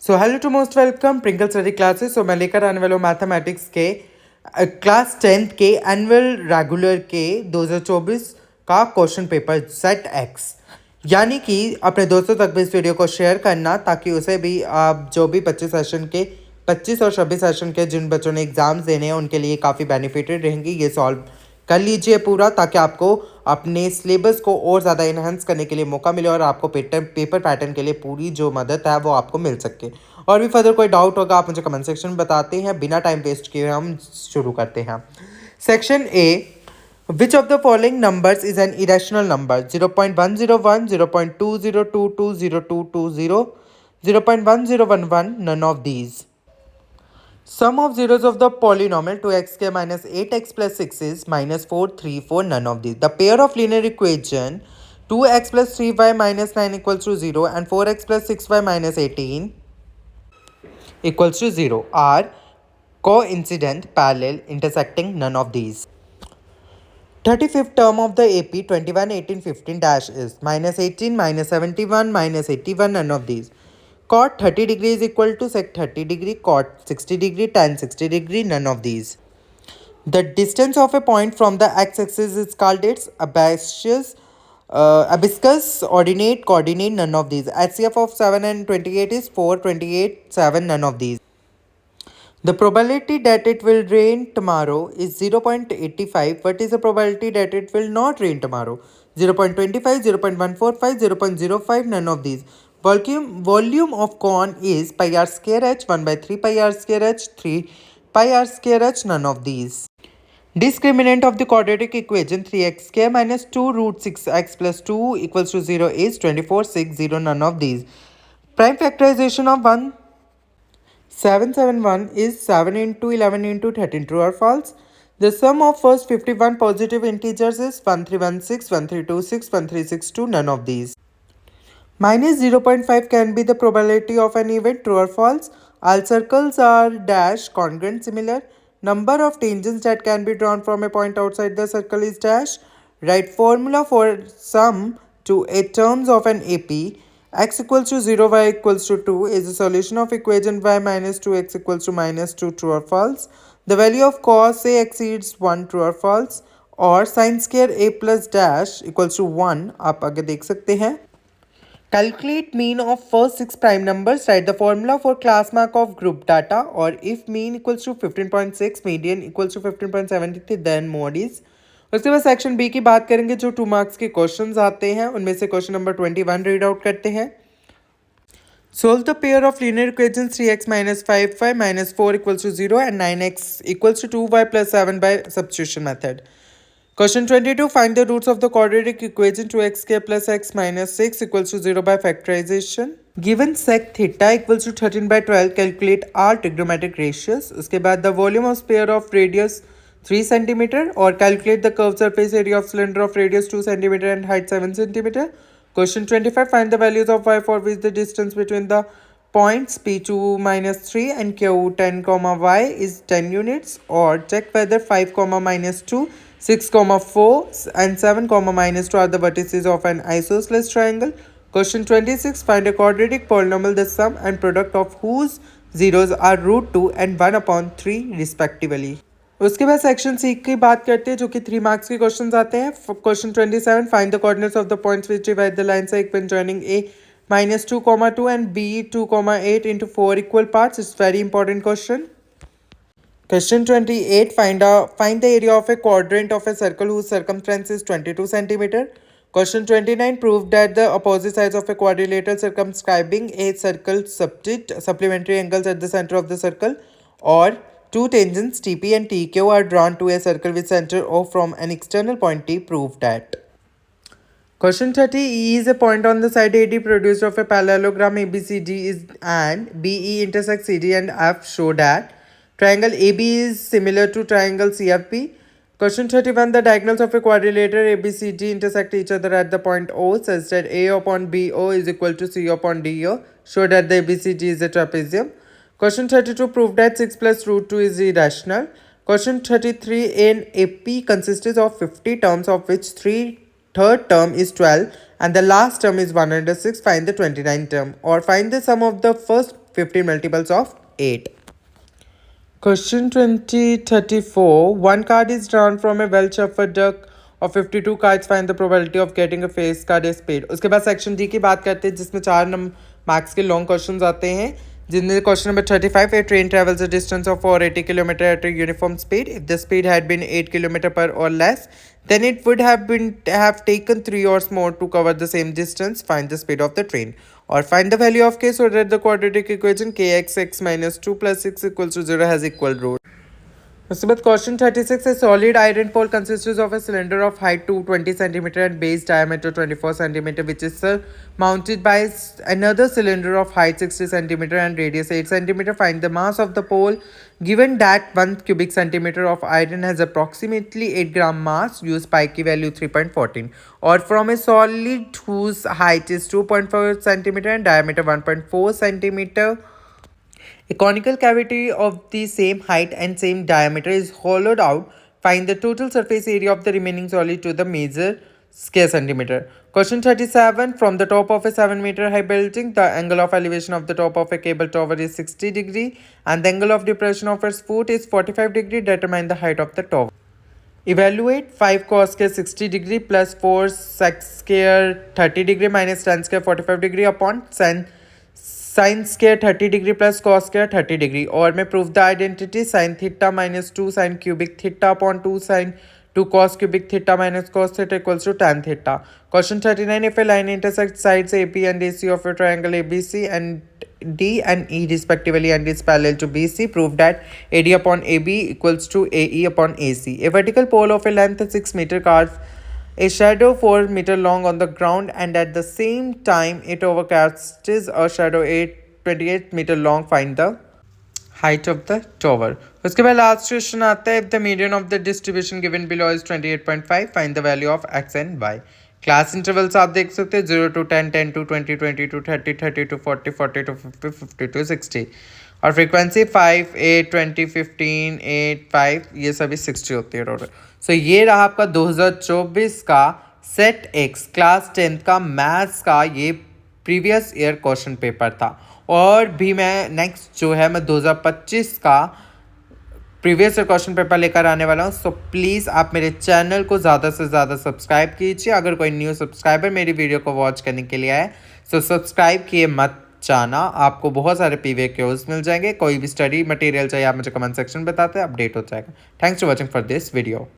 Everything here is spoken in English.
So hello to most welcome Prinkle study classes. मैं लेकर आने वाला हूँ मैथमेटिक्स के क्लास 10th के एनुअल रेगुलर के 2024 का क्वेश्चन पेपर सेट एक्स। यानी कि अपने दोस्तों तक भी इस वीडियो को शेयर करना ताकि उसे भी आप जो भी 25 और 26 सेशन के जिन बच्चों ने एग्ज़ाम्स देने हैं उनके लिए काफ़ी बेनिफिटेड रहेंगी। ये सॉल्व कर लीजिए पूरा ताकि आपको अपने सिलेबस को और ज़्यादा इन्हांस करने के लिए मौका मिले और आपको पेपर पैटर्न के लिए पूरी जो मदद है वो आपको मिल सके। और भी फर्दर कोई डाउट होगा आप मुझे कमेंट सेक्शन में बताते हैं। बिना टाइम वेस्ट किए हम शुरू करते हैं। Section A, which of the following numbers is an irrational number? 0.101, 0.2022, 0220, 0.1011, none of these. Sum of zeros of the polynomial 2x square minus 8x plus 6 is minus 4, 3, 4, none of these. The pair of linear equation 2x plus 3y minus 9 equals to 0 and 4x plus 6y minus 18 equals to 0 are coincident, parallel, intersecting, none of these. 35th term of the AP 21, 18, 15 dash is minus 18, minus 71, minus 81, none of these. Cot 30 degree is equal to sec 30 degree, cot 60 degree, tan 60 degree, none of these. The distance of a point from the x-axis is called its abscus, ordinate, coordinate, none of these. HCF of 7 and 28 is 4, 28, 7, none of these. The probability that it will rain tomorrow is 0.85. What is the probability that it will not rain tomorrow? 0.25, 0.145, 0.05, none of these. Volume of cone is pi r square h, 1 by 3 pi r square h, 3 pi r square h, none of these. Discriminant of the quadratic equation 3x square minus 2 root 6x plus 2 equals to 0 is 24, 6, 0, none of these. Prime factorization of 771 is 7 into 11 into 13, true or false? The sum of first 51 positive integers is 1316, 1326, 1362, none of these. Minus 0.5 can be the probability of an event, true or false? All circles are dash, congruent, similar. Number of tangents that can be drawn from a point outside the circle is dash. Write formula for sum to a terms of an AP. X equals to 0, y equals to 2 is the solution of equation y minus 2x equals to minus 2, true or false? The value of cos A exceeds 1, true or false? और sin square A plus dash equals to 1 आप आगे देख सकते हैं. Calculate mean of first 6 prime numbers. Write the formula for class mark of group data. Or if mean equals to 15.6, median equals to 15.73, then mod is. उसके बाद section B की बात करेंगे जो 2 मार्क्स के क्वेश्चंस आते हैं उनमें से क्वेश्चन नंबर 21 रीड आउट करते हैं. Solve the pair of linear equations 3x minus 5y minus 4 equals to 0 and 9x equals to 2y plus 7 by substitution method. Question 22. Find the roots of the quadratic equation 2x square plus x minus 6 equals to 0 by factorization. Given sec theta equals to 13 by 12, calculate all trigonometric ratios. उसके बाद the volume of sphere of radius 3 cm or calculate the curved surface area of cylinder of radius 2 cm and height 7 cm. Question 25. Find the values of y for which the distance between the points P2 minus 3 and Q10, y is 10 units, or check whether 5, minus 2, 6, 4 and 7, minus 2 are the vertices of an isosceles triangle. Question 26. Find a quadratic polynomial the sum and product of whose zeros are root 2 and 1 upon 3 respectively. उसके बाद section C की बात करते हैं जो कि 3 marks के questions आते हैं. Question 27. Find the coordinates of the points which divide the line side when joining A minus 2, 2 and b 2, 8 into 4 equal parts. It's very important question. Question 28. Find the area of a quadrant of a circle whose circumference is 22 centimeter. Question 29. Prove that the opposite sides of a quadrilateral circumscribing a circle subtend supplementary angles at the center of the circle, or two tangents TP and TQ are drawn to a circle with center O from an external point T. Prove that. Question 30. E is a point on the side AD produced of a parallelogram ABCD is and BE intersects CD and F. Show that triangle AB is similar to triangle CFP. Question 31. The diagonals of a quadrilateral ABCD intersect each other at the point O such that A upon BO is equal to C upon DO. Show that the ABCD is a trapezium. Question 32. Prove that 6 plus root 2 is irrational. Question 33. An AP consists of 50 terms of which third term is 12 and the last term is 106. Find the 29th term or find the sum of the first 15 multiples of 8. Question 2034. One card is drawn from a well-shuffled deck of 52 cards. Find the probability of getting a face card is paid. उसके बाद section D की बात करते हैं जिसमें 4 marks के long questions आते हैं जिनमें question number 35. A train travels a distance of 480 km at a uniform speed. If the speed had been 8 km per or less, then it would have taken 3 hours more to cover the same distance. Find the speed of the train. Or find the value of k so that the quadratic equation kx x minus 2 plus 6 equals to 0 has equal root. उसके बाद question 36. A solid iron pole consists of a cylinder of height 220 cm and base diameter 24 cm, which is mounted by another cylinder of height 60 cm and radius 8 cm. Find the mass of the pole given that 1 cubic centimeter of iron has approximately 8 gram mass. Use pi की value 3.14. Or from a solid whose height is 2.4 cm and diameter 1.4 cm, a conical cavity of the same height and same diameter is hollowed out. Find the total surface area of the remaining solid to the measure square centimeter. Question 37. From the top of a 7-meter high building, the angle of elevation of the top of a cable tower is 60 degree and the angle of depression of its foot is 45 degree. Determine the height of the tower. Evaluate 5 cos square 60 degree plus 4 sec square 30 degree minus tan square 45 degree upon sin square 30 degree plus cos square 30 degree. Or may prove the identity sin theta minus 2 sin cubic theta upon 2 sin 2 cos cubic theta minus cos theta equals to tan theta. Question 39. If a line intersects sides AP and AC of a triangle ABC and D and E respectively and is parallel to BC, prove that AD upon AB equals to AE upon AC. A vertical pole of a length 6 meter carves a shadow 4 meter long on the ground and at the same time it overcasts a shadow 28 meter long. Find the height of the tower. उसके बाद last question आता है. If the median of the distribution given below is 28.5, find the value of x and y. Class intervals आप देख सकते हैं 0 to 10, 10 to 20, 20 to 30, 30 to 40, 40 to 50, 50 to 60. और frequency 5, 8, 20, 15, 8, 5 ये सभी 60 होती है टोटल. सो ये रहा आपका 2024 का सेट एक्स क्लास 10th का मैथ्स का ये प्रीवियस ईयर क्वेश्चन पेपर था. और भी मैं नेक्स्ट जो है मैं 2025 का प्रीवियस ईयर क्वेश्चन पेपर लेकर आने वाला हूँ. सो प्लीज़ आप मेरे चैनल को ज़्यादा से ज़्यादा सब्सक्राइब कीजिए. अगर कोई न्यू सब्सक्राइबर मेरी वीडियो को वॉच करने के लिए आए सो सब्सक्राइब किए मत जाना. आपको बहुत सारे PVQs मिल जाएंगे. कोई भी स्टडी मटेरियल चाहिए आप मुझे कमेंट सेक्शन में बताते हैं, अपडेट हो जाएगा. Thanks for watching for this video.